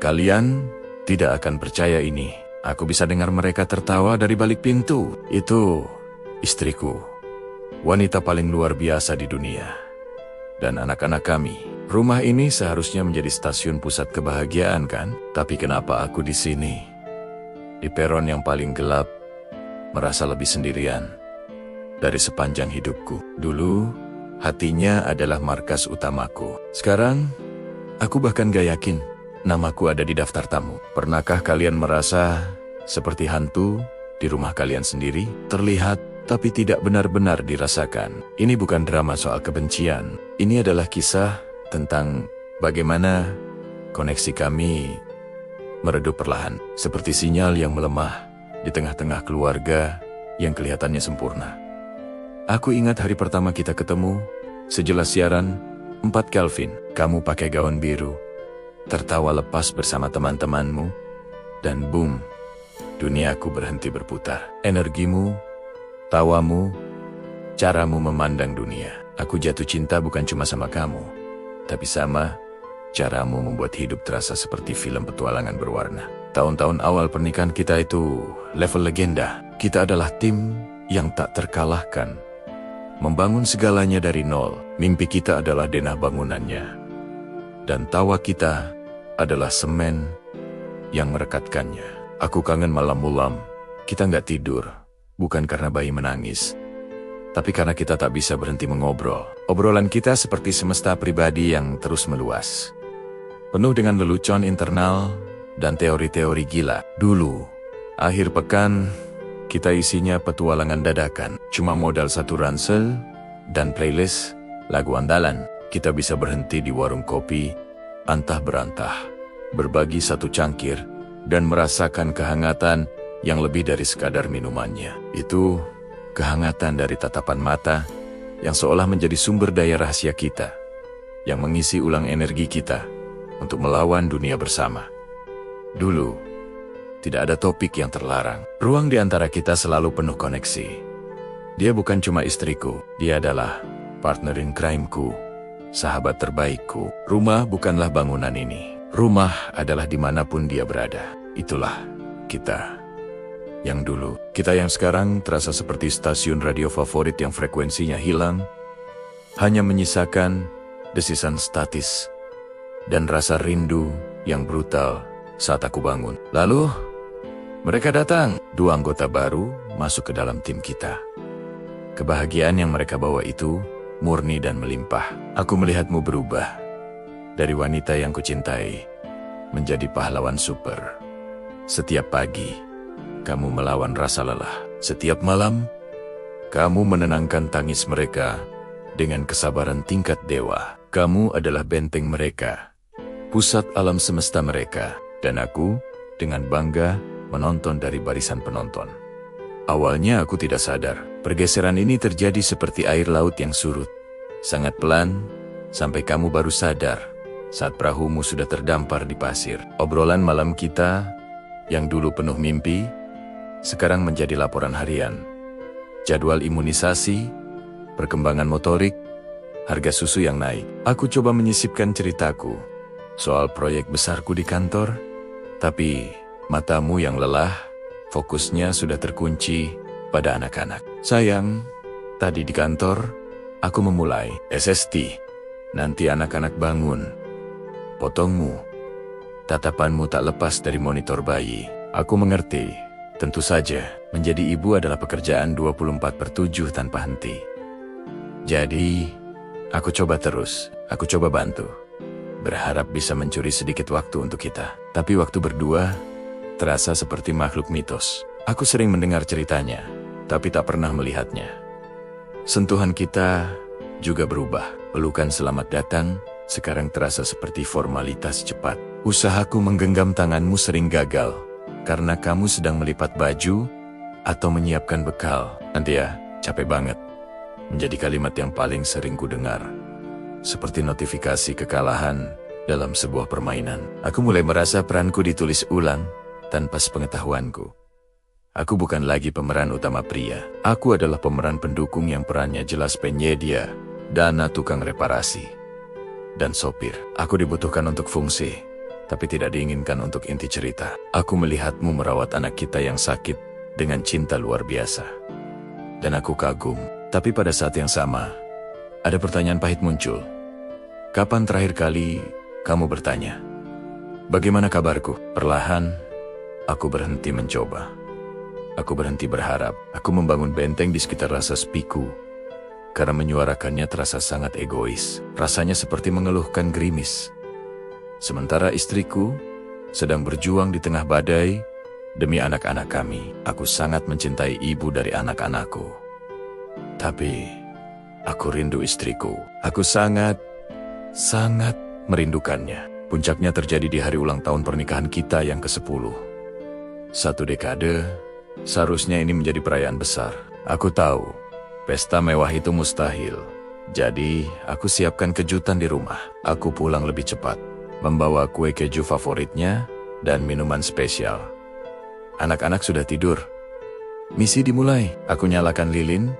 Kalian tidak akan percaya ini. Aku bisa dengar mereka tertawa dari balik pintu. Itu istriku, wanita paling luar biasa di dunia. Dan anak-anak kami. Rumah ini seharusnya menjadi stasiun pusat kebahagiaan kan? Tapi kenapa aku di sini? Di peron yang paling gelap, merasa lebih sendirian dari sepanjang hidupku. Dulu, hatinya adalah markas utamaku. Sekarang, aku bahkan gak yakin namaku ada di daftar tamu. Pernahkah kalian merasa seperti hantu di rumah kalian sendiri? Terlihat, tapi tidak benar-benar dirasakan. Ini bukan drama soal kebencian. Ini adalah kisah tentang bagaimana koneksi kami meredup perlahan. Seperti sinyal yang melemah di tengah-tengah keluarga yang kelihatannya sempurna. Aku ingat hari pertama kita ketemu, sejelas siaran, 4 Kelvin. Kamu pakai gaun biru, tertawa lepas bersama teman-temanmu, dan boom, duniaku berhenti berputar. Energimu, tawamu, caramu memandang dunia. Aku jatuh cinta bukan cuma sama kamu, tapi sama caramu membuat hidup terasa seperti film petualangan berwarna. Tahun-tahun awal pernikahan kita itu level legenda. Kita adalah tim yang tak terkalahkan. Membangun segalanya dari nol. Mimpi kita adalah denah bangunannya. Dan tawa kita adalah semen yang merekatkannya. Aku kangen malam-malam. Kita nggak tidur. Bukan karena bayi menangis, tapi karena kita tak bisa berhenti mengobrol. Obrolan kita seperti semesta pribadi yang terus meluas, penuh dengan lelucon internal dan teori-teori gila. Dulu, akhir pekan, kita isinya petualangan dadakan. Cuma modal 1 ransel dan playlist lagu andalan. Kita bisa berhenti di warung kopi, antah berantah, berbagi 1 cangkir, dan merasakan kehangatan yang lebih dari sekadar minumannya. Itu kehangatan dari tatapan mata yang seolah menjadi sumber daya rahasia kita, yang mengisi ulang energi kita untuk melawan dunia bersama. Dulu, tidak ada topik yang terlarang. Ruang di antara kita selalu penuh koneksi. Dia bukan cuma istriku, dia adalah partner in crime-ku, sahabat terbaikku. Rumah bukanlah bangunan ini. Rumah adalah dimanapun dia berada. Itulah kita. Yang dulu, kita yang sekarang terasa seperti stasiun radio favorit yang frekuensinya hilang, hanya menyisakan desisan statis dan rasa rindu yang brutal saat aku bangun. Lalu, mereka datang. 2 anggota baru masuk ke dalam tim kita. Kebahagiaan yang mereka bawa itu murni dan melimpah. Aku melihatmu berubah dari wanita yang kucintai menjadi pahlawan super. Setiap pagi, kamu melawan rasa lelah. Setiap malam, kamu menenangkan tangis mereka dengan kesabaran tingkat dewa. Kamu adalah benteng mereka, pusat alam semesta mereka. Dan aku, dengan bangga, menonton dari barisan penonton. Awalnya aku tidak sadar, pergeseran ini terjadi seperti air laut yang surut. Sangat pelan, sampai kamu baru sadar saat perahumu sudah terdampar di pasir. Obrolan malam kita, yang dulu penuh mimpi, sekarang menjadi laporan harian. Jadwal imunisasi, perkembangan motorik, harga susu yang naik. Aku coba menyisipkan ceritaku soal proyek besarku di kantor, tapi matamu yang lelah, fokusnya sudah terkunci pada anak-anak. Sayang, tadi di kantor, aku memulai SST. Nanti anak-anak bangun. Potongmu. Tatapanmu tak lepas dari monitor bayi. Aku mengerti. Tentu saja, menjadi ibu adalah pekerjaan 24/7 tanpa henti. Jadi, aku coba terus. Aku coba bantu. Berharap bisa mencuri sedikit waktu untuk kita. Tapi waktu berdua, terasa seperti makhluk mitos. Aku sering mendengar ceritanya, tapi tak pernah melihatnya. Sentuhan kita juga berubah. Pelukan selamat datang, sekarang terasa seperti formalitas cepat. Usahaku menggenggam tanganmu sering gagal, karena kamu sedang melipat baju atau menyiapkan bekal. Nanti ya, capek banget. Menjadi kalimat yang paling sering ku dengar. Seperti notifikasi kekalahan dalam sebuah permainan. Aku mulai merasa peranku ditulis ulang tanpa sepengetahuanku. Aku bukan lagi pemeran utama pria. Aku adalah pemeran pendukung yang perannya jelas penyedia, dana tukang reparasi, dan sopir. Aku dibutuhkan untuk fungsi, tapi tidak diinginkan untuk inti cerita. Aku melihatmu merawat anak kita yang sakit dengan cinta luar biasa. Dan aku kagum. Tapi pada saat yang sama, ada pertanyaan pahit muncul. Kapan terakhir kali kamu bertanya, bagaimana kabarku? Perlahan, aku berhenti mencoba. Aku berhenti berharap. Aku membangun benteng di sekitar rasa sepiku. Karena menyuarakannya terasa sangat egois. Rasanya seperti mengeluhkan gerimis. Sementara istriku sedang berjuang di tengah badai demi anak-anak kami. Aku sangat mencintai ibu dari anak-anakku. Tapi aku rindu istriku. Aku sangat merindukannya. Puncaknya terjadi di hari ulang tahun pernikahan kita yang ke-10. 1 dekade, seharusnya ini menjadi perayaan besar. Aku tahu, pesta mewah itu mustahil. Jadi, aku siapkan kejutan di rumah. Aku pulang lebih cepat, membawa kue keju favoritnya dan minuman spesial. Anak-anak sudah tidur. Misi dimulai. Aku nyalakan lilin,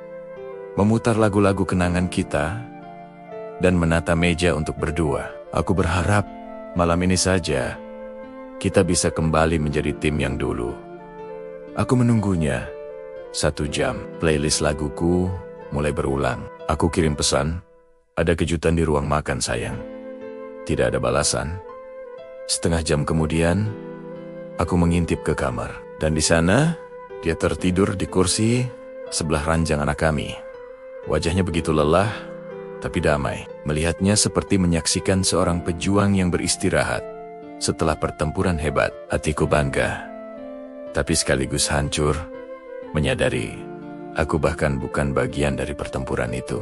memutar lagu-lagu kenangan kita, dan menata meja untuk berdua. Aku berharap malam ini saja kita bisa kembali menjadi tim yang dulu. Aku menunggunya 1 jam. Playlist laguku mulai berulang. Aku kirim pesan, ada kejutan di ruang makan sayang. Tidak ada balasan. Setengah jam kemudian, aku mengintip ke kamar. Dan di sana, dia tertidur di kursi sebelah ranjang anak kami. Wajahnya begitu lelah, tapi damai. Melihatnya seperti menyaksikan seorang pejuang yang beristirahat. Setelah pertempuran hebat, hatiku bangga. Tapi sekaligus hancur, menyadari aku bahkan bukan bagian dari pertempuran itu.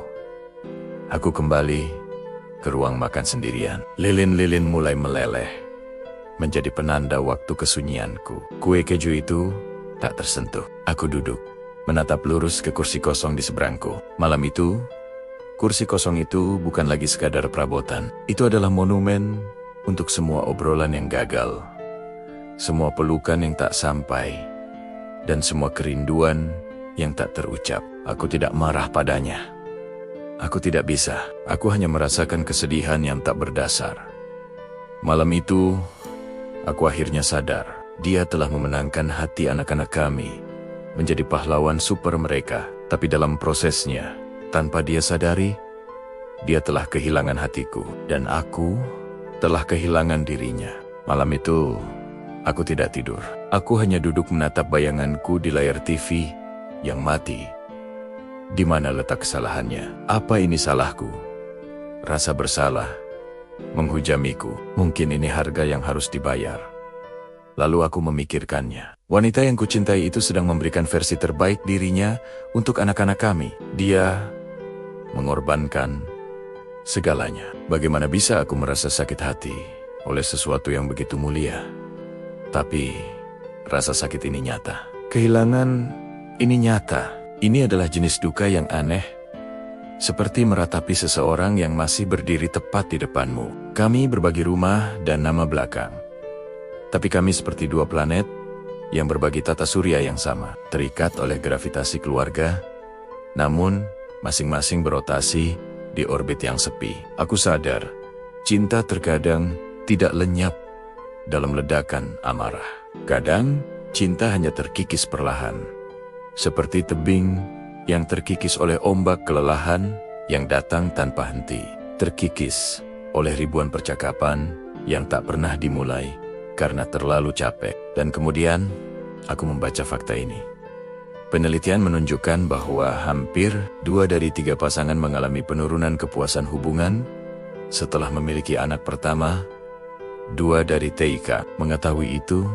Aku kembali ke ruang makan sendirian. Lilin-lilin mulai meleleh, menjadi penanda waktu kesunyianku. Kue keju itu tak tersentuh. Aku duduk, menatap lurus ke kursi kosong di seberangku. Malam itu, kursi kosong itu bukan lagi sekadar perabotan. Itu adalah monumen untuk semua obrolan yang gagal, semua pelukan yang tak sampai, dan semua kerinduan yang tak terucap. Aku tidak marah padanya. Aku tidak bisa. Aku hanya merasakan kesedihan yang tak berdasar. Malam itu, aku akhirnya sadar. Dia telah memenangkan hati anak-anak kami, menjadi pahlawan super mereka. Tapi dalam prosesnya, tanpa dia sadari, dia telah kehilangan hatiku. Dan aku telah kehilangan dirinya. Malam itu, aku tidak tidur. Aku hanya duduk menatap bayanganku di layar TV yang mati. Di mana letak kesalahannya? Apa ini salahku? Rasa bersalah menghujamiku. Mungkin ini harga yang harus dibayar. Lalu aku memikirkannya. Wanita yang kucintai itu sedang memberikan versi terbaik dirinya untuk anak-anak kami. Dia mengorbankan segalanya. Bagaimana bisa aku merasa sakit hati oleh sesuatu yang begitu mulia? Tapi rasa sakit ini nyata. Kehilangan ini nyata. Ini adalah jenis duka yang aneh, seperti meratapi seseorang yang masih berdiri tepat di depanmu. Kami berbagi rumah dan nama belakang. Tapi kami seperti 2 planet yang berbagi tata surya yang sama, terikat oleh gravitasi keluarga, namun masing-masing berotasi di orbit yang sepi. Aku sadar, cinta terkadang tidak lenyap dalam ledakan amarah. Kadang, cinta hanya terkikis perlahan, seperti tebing yang terkikis oleh ombak kelelahan yang datang tanpa henti. Terkikis oleh ribuan percakapan yang tak pernah dimulai karena terlalu capek. Dan kemudian, aku membaca fakta ini. Penelitian menunjukkan bahwa hampir 2 dari 3 pasangan mengalami penurunan kepuasan hubungan setelah memiliki anak pertama. 2 dari TIK. Mengetahui itu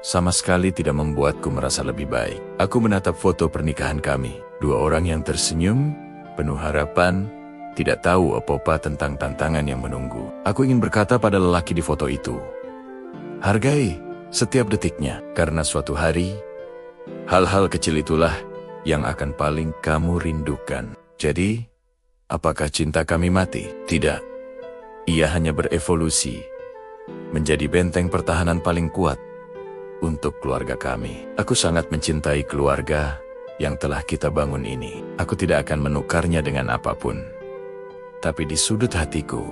sama sekali tidak membuatku merasa lebih baik. Aku menatap foto pernikahan kami. 2 orang yang tersenyum, penuh harapan, tidak tahu apa-apa tentang tantangan yang menunggu. Aku ingin berkata pada lelaki di foto itu, hargai setiap detiknya, karena suatu hari, hal-hal kecil itulah yang akan paling kamu rindukan. Jadi, apakah cinta kami mati? Tidak. Ia hanya berevolusi menjadi benteng pertahanan paling kuat untuk keluarga kami. Aku sangat mencintai keluarga yang telah kita bangun ini. Aku tidak akan menukarnya dengan apapun. Tapi di sudut hatiku,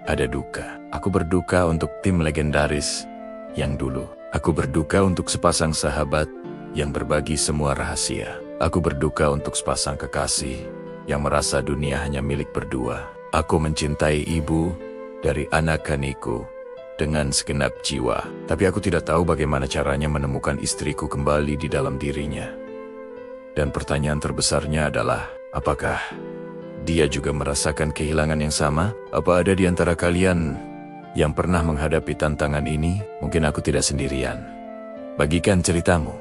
ada duka. Aku berduka untuk tim legendaris yang dulu. Aku berduka untuk sepasang sahabat yang berbagi semua rahasia. Aku berduka untuk sepasang kekasih yang merasa dunia hanya milik berdua. Aku mencintai ibu dari anak kaniku dengan segenap jiwa. Tapi aku tidak tahu bagaimana caranya menemukan istriku kembali di dalam dirinya. Dan pertanyaan terbesarnya adalah, apakah dia juga merasakan kehilangan yang sama? Apa ada di antara kalian yang pernah menghadapi tantangan ini? Mungkin aku tidak sendirian. Bagikan ceritamu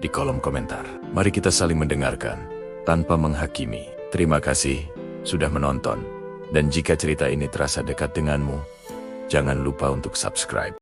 di kolom komentar. Mari kita saling mendengarkan tanpa menghakimi. Terima kasih sudah menonton. Dan jika cerita ini terasa dekat denganmu, jangan lupa untuk subscribe.